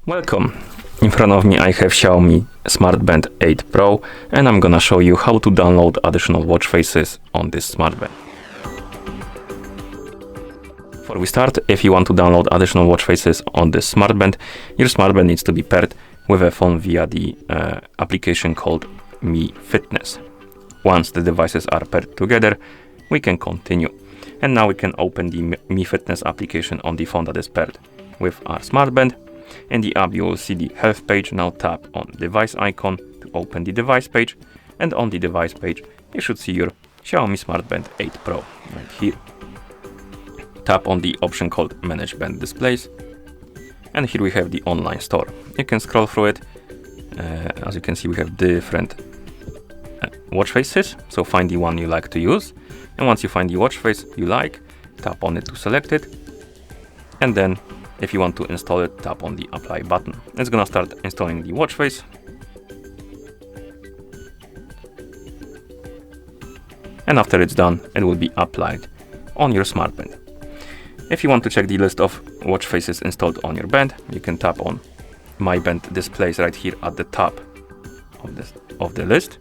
Welcome! In front of me I have Xiaomi Smart Band 8 Pro and I'm gonna show you how to download additional watch faces on this smart band. Before we start, if you want to download additional watch faces on this smart band, your smart band needs to be paired with a phone via the application called Mi Fitness. Once the devices are paired together, we can continue. And now we can open the Mi Fitness application on the phone that is paired with our smart band. In the app you will see the health page. Now tap on device icon to open the device page, and on the device page you should see your Xiaomi Smart Band 8 Pro right here. Tap on the option called Manage Band Displays, and here we have the online store. You can scroll through it. As you can see, we have different watch faces, so find the one you like to use, and once you find the watch face you like, tap on it to select it, and then if you want to install it, tap on the apply button. It's gonna start installing the watch face. And after it's done, it will be applied on your smart band. If you want to check the list of watch faces installed on your band, you can tap on My Band Displays right here at the top of the list.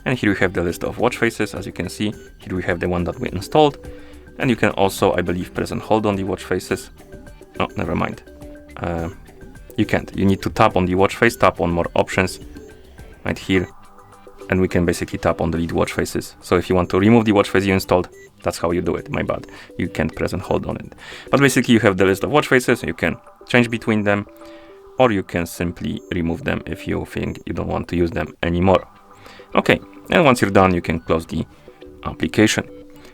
And here we have the list of watch faces. As you can see, here we have the one that we installed. And you can also, I believe, press and hold on the watch faces. Oh, never mind. You can't. You need to tap on the watch face, tap on more options right here, and we can basically tap on delete watch faces. So if you want to remove the watch face you installed, that's how you do it. My bad. You can't press and hold on it. But basically you have the list of watch faces. You can change between them, or you can simply remove them if you think you don't want to use them anymore. Okay, and once you're done, you can close the application.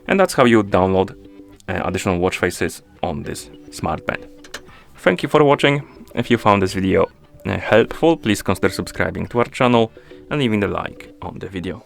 And that's how you download additional watch faces on this smart band. Thank you for watching. If you found this video helpful, please consider subscribing to our channel and leaving a like on the video.